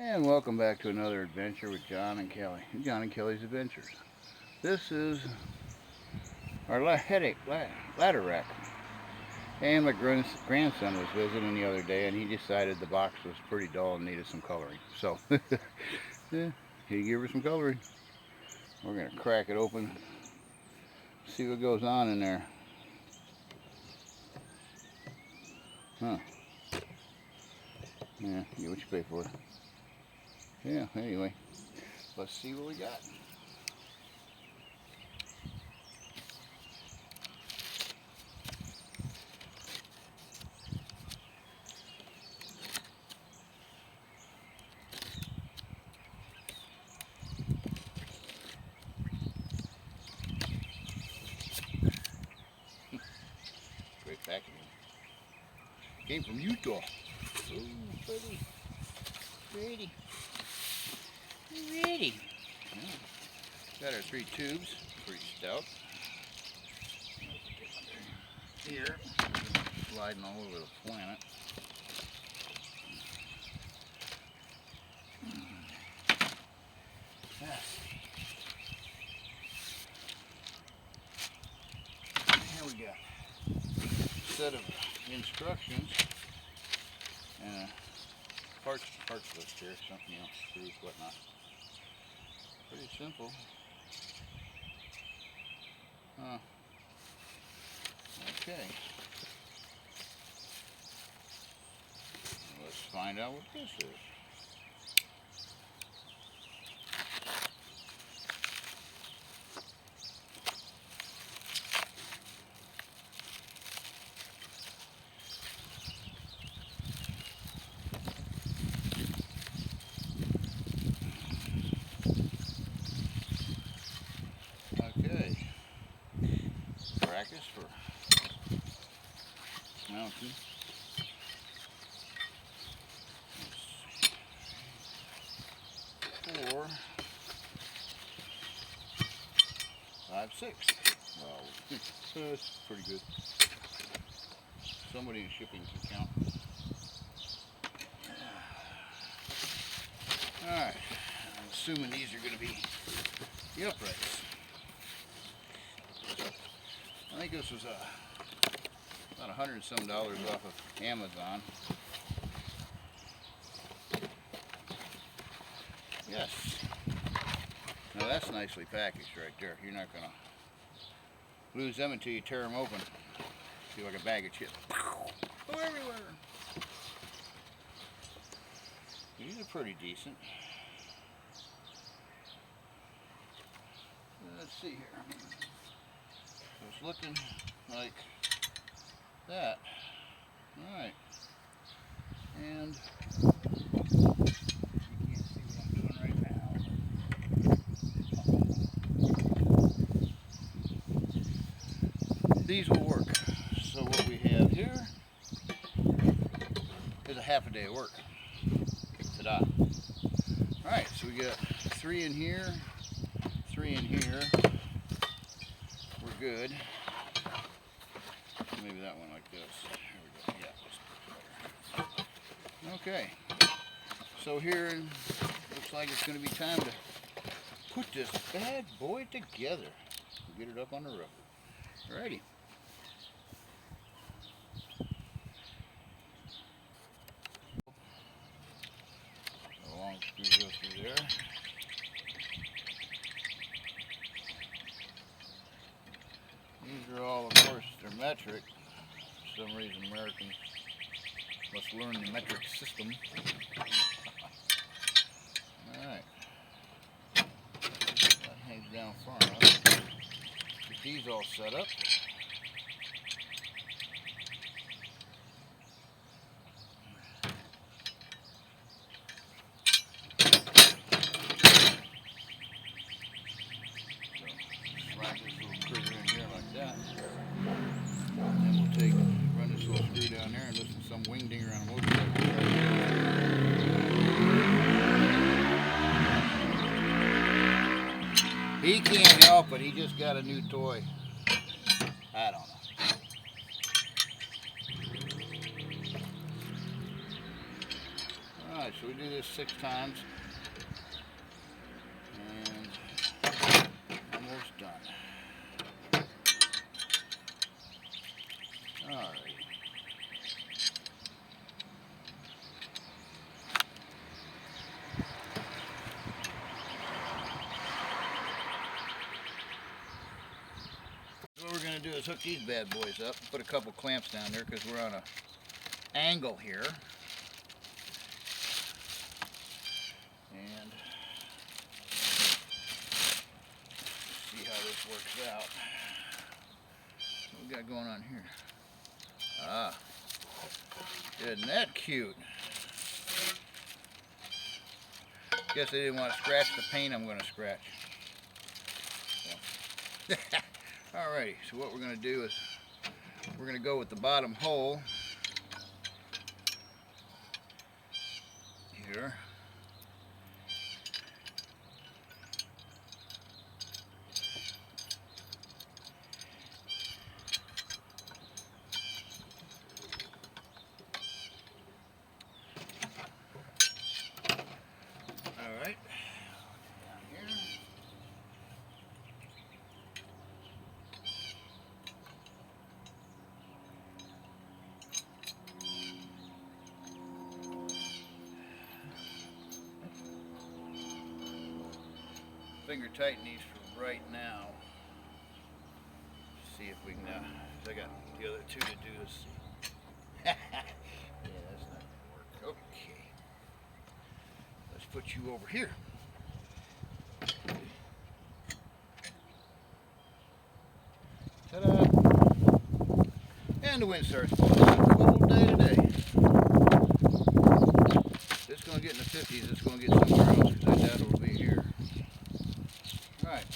And welcome back to another adventure with John and Kelly. John and Kelly's Adventures. This is our ladder rack. And my grandson was visiting the other day, and he decided the box was pretty dull and needed some coloring. So yeah, he gave her some coloring. We're gonna crack it open, see what goes on in there. Huh? Yeah, get what you pay for. Yeah. Anyway, let's see what we got. Great packaging. Came from Utah. Ooh, pretty. Pretty. Pretty. Yeah. Got our 3 tubes. Pretty stout. Here. Sliding all over the planet. Here we go. Set of instructions and a parts list here, something else, screws, whatnot. Pretty simple. Okay. Let's find out what this is. Okay. Brackets for mounting. 4, 5, 6. Well, that's pretty good. Somebody in shipping can count. Alright, I'm assuming these are going to be the uprights. I think this was about $100 and some off of Amazon. Yes. Now that's nicely packaged right there. You're not going to lose them until you tear them open. See, like a bag of chips. Go everywhere. These are pretty decent. Let's see here. So it's looking like that. Alright. And you can't see what I'm doing right now. These will work. So what we have here is a half a day of work. Ta-da. Alright, so we got 3 in here, 3 in here. We're good. Maybe that one like this. Here we go. Yeah, that's better. Okay. So here looks like it's going to be time to put this bad boy together. Get it up on the roof. Alrighty. A long screw goes through there. These are all, of course, they're metric. For some reason, Americans must learn the metric system. Alright. That hangs down far enough. Get these all set up. Slide this little critter in here like that. And then we'll run this little screw down there and listen to some wing dinger on a motorcycle. He can't help it, he just got a new toy. I don't know. Alright, so we do this 6 times. And almost done. Alright. What we're going to do is hook these bad boys up, put a couple clamps down there because we're on an angle here. And see how this works out. What we got going on here? Ah, isn't that cute? Guess they didn't want to scratch the paint I'm going to scratch. So. Alrighty, so what we're going to do is we're going to go with the bottom hole here. Alright, down here. Finger tighten these for right now. See if we can, I got the other two to do this. Yeah, that's not gonna work. Okay. Let's put you over here. Ta-da! And the wind starts blowing. It's a cold day today. It's going to get in the 50s. It's going to get somewhere else because I doubt it will be here. Alright.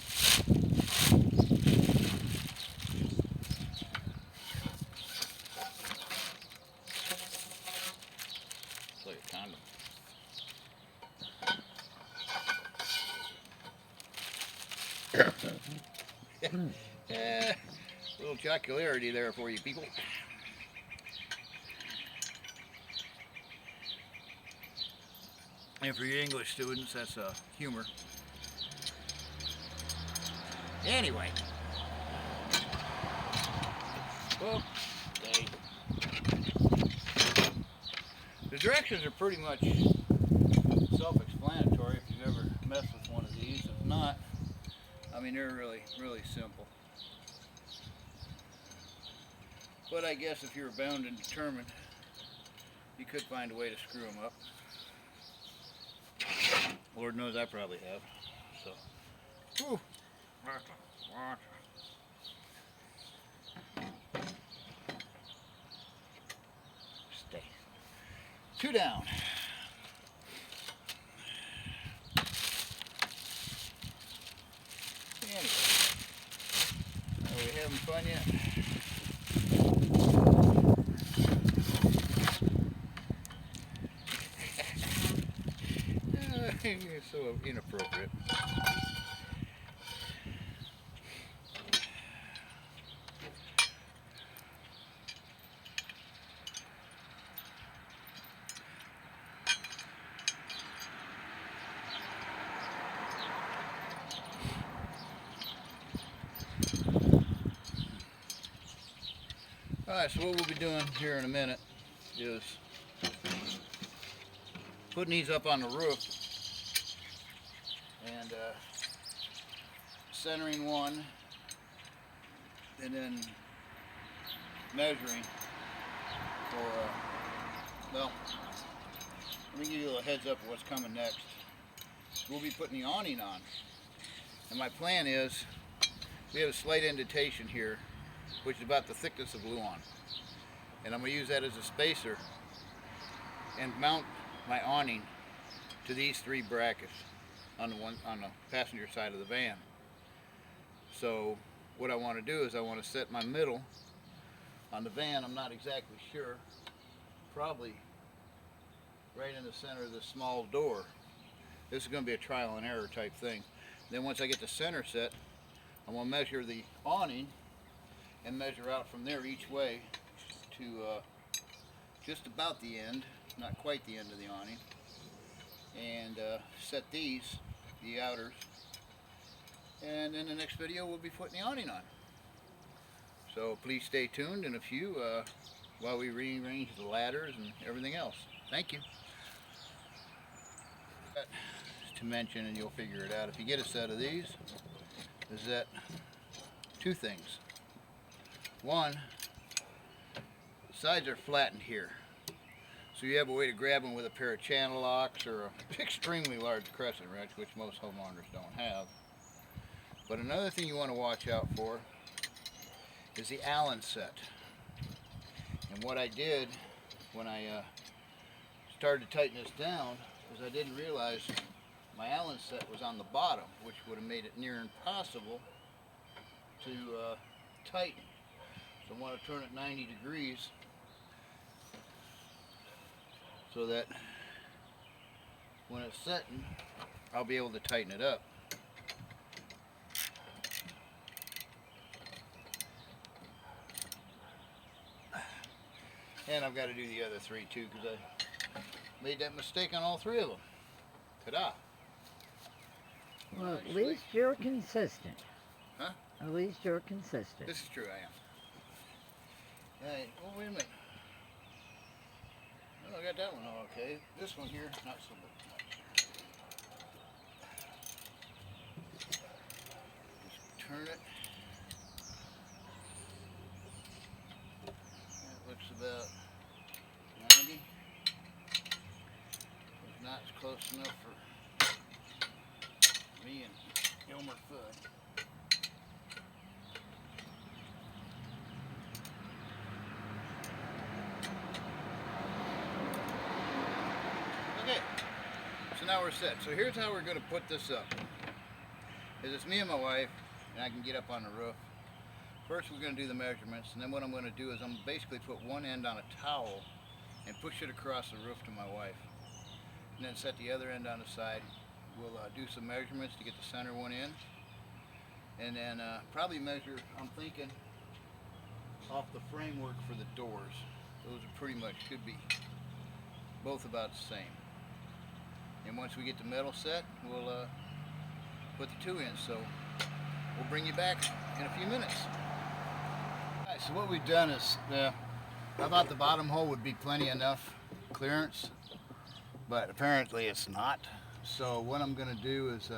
It's like a condom. A little jocularity there for you people. And for you English students, that's humor. Anyway. Okay. The directions are pretty much self-explanatory if you've ever messed with one of these. If not, I mean, they're really, really simple. But I guess if you were bound and determined, you could find a way to screw them up. Lord knows I probably have. So, whew. Stay. 2 down. Anyway, are we having fun yet? It's so inappropriate. Alright, so what we'll be doing here in a minute is putting these up on the roof and centering one and then measuring for, well, let me give you a little heads up of what's coming next. We'll be putting the awning on, and my plan is we have a slight indentation here which is about the thickness of Luan, and I'm going to use that as a spacer and mount my awning to these 3 brackets on the passenger side of the van. So what I want to do is I want to set my middle on the van. I'm not exactly sure, probably right in the center of this small door. This is going to be a trial and error type thing. Then once I get the center set, I'm going to measure the awning and measure out from there each way to just about the end, not quite the end of the awning. and set these, the outers, and in the next video we'll be putting the awning on. So please stay tuned in a few while we rearrange the ladders and everything else. Thank you. To mention, and you'll figure it out, if you get a set of these, is that two things. One, the sides are flattened here, so you have a way to grab them with a pair of channel locks or an extremely large crescent wrench, which most homeowners don't have. But another thing you want to watch out for is the Allen set. And what I did when I started to tighten this down is I didn't realize my Allen set was on the bottom, which would have made it near impossible to tighten. So I want to turn it 90 degrees so that when it's setting, I'll be able to tighten it up. And I've got to do the other three too, because I made that mistake on all three of them. Ta-da! Well, at least you're consistent. Huh? At least you're consistent. This is true, I am. Hey, oh, wait a minute. Oh, I got that one all okay. This one here, not so much. Just turn it. That looks about 90. If not, it's close enough for me and Elmer Fudd. Okay, so now we're set. So here's how we're going to put this up. It's me and my wife, and I can get up on the roof. First we're going to do the measurements, and then what I'm going to do is I'm basically put one end on a towel and push it across the roof to my wife. And then set the other end on the side. We'll do some measurements to get the center one in. And then probably measure, I'm thinking, off the framework for the doors. Those are pretty much, should be both about the same. And once we get the metal set, we'll put the two in. So we'll bring you back in a few minutes. Alright, so what we've done is, I thought the bottom hole would be plenty enough clearance, but apparently it's not. So what I'm going to do is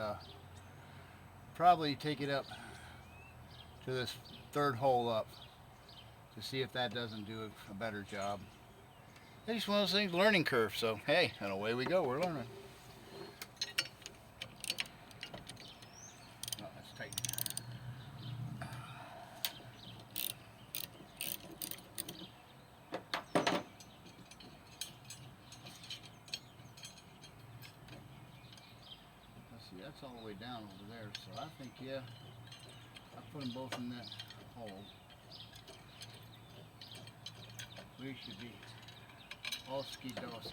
probably take it up to this third hole up to see if that doesn't do a better job. It's just one of those things, learning curve, so hey, and away we go, we're learning. Oh, that's tight. Let's see, that's all the way down over there, so I think, yeah, I put them both in that hole. We should be all ski-dawsy.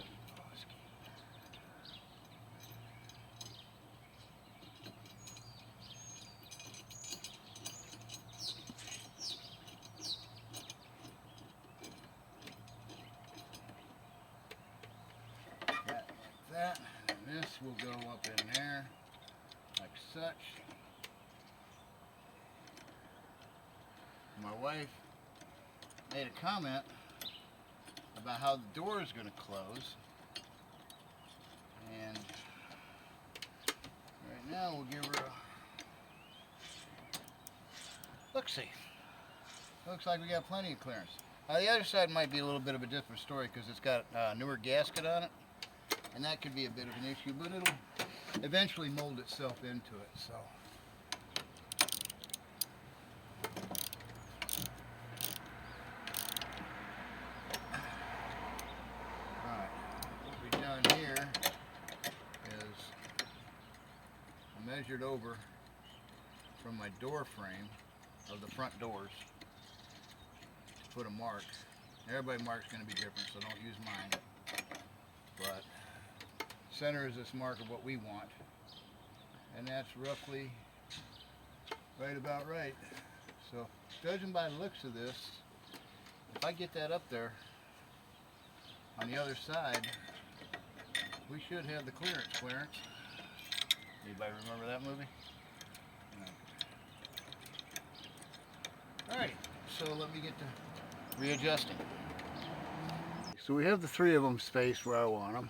Like that, and this will go up in there, like such. My wife made a comment about how the door is going to close, and right now we'll give her a look-see. Looks like we got plenty of clearance. The other side might be a little bit of a different story because it's got a newer gasket on it, and that could be a bit of an issue, but it'll eventually mold itself into it. So measured over from my door frame of the front doors to put a mark. Everybody's mark's going to be different, so don't use mine. But center is this mark of what we want, and that's roughly right about right. So judging by the looks of this, if I get that up there on the other side, we should have the clearance. Anybody remember that movie? No. Alright, so let me get to readjusting. So we have the three of them spaced where I want them.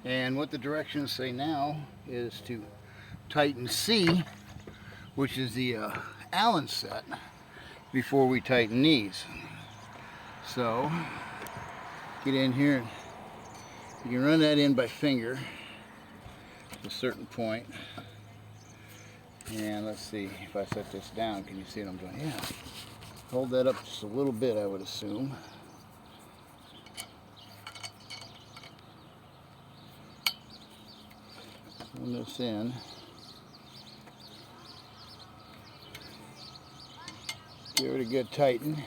And what the directions say now is to tighten C, which is the Allen set, before we tighten these. So get in here and you can run that in by finger to a certain point. And let's see, if I set this down, can you see what I'm doing? Yeah. Hold that up just a little bit, I would assume. Run this in. Give it a good tighten.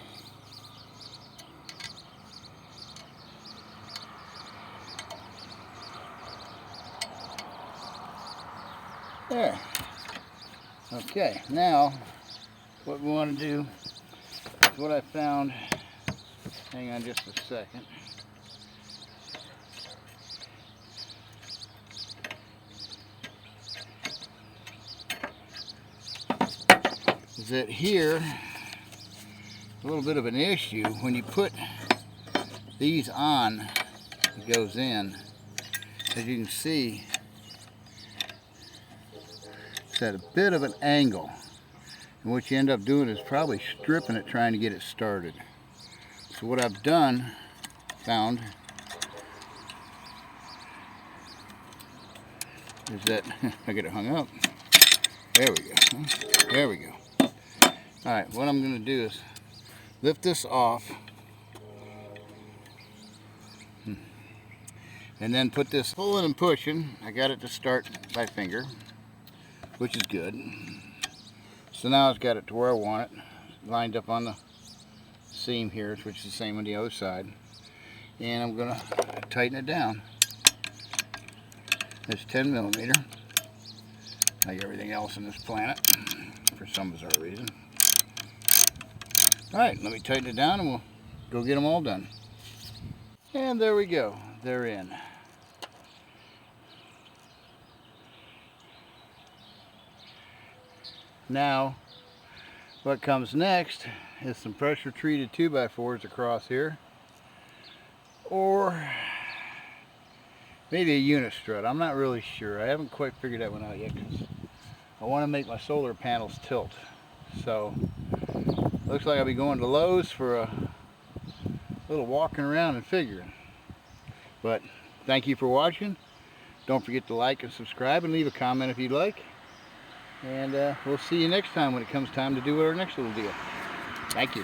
There. Okay, now what we want to do is what I found. Hang on just a second. Is that here, a little bit of an issue when you put these on, it goes in. As you can see, it's at a bit of an angle. And what you end up doing is probably stripping it trying to get it started. So what I've found is that, I get it hung up. There we go. There we go. Alright, what I'm going to do is lift this off and then put this pulling and pushing. I got it to start by finger, which is good. So now I've got it to where I want it, lined up on the seam here, which is the same on the other side. And I'm going to tighten it down. It's 10 millimeter, like everything else on this planet, for some bizarre reason. Alright, let me tighten it down and we'll go get them all done. And there we go, they're in. Now, what comes next is some pressure treated 2x4s across here, or maybe a unit strut. I'm not really sure. I haven't quite figured that one out yet because I want to make my solar panels tilt. So looks like I'll be going to Lowe's for a little walking around and figuring. But thank you for watching. Don't forget to like and subscribe and leave a comment if you'd like. And we'll see you next time when it comes time to do our next little deal. Thank you.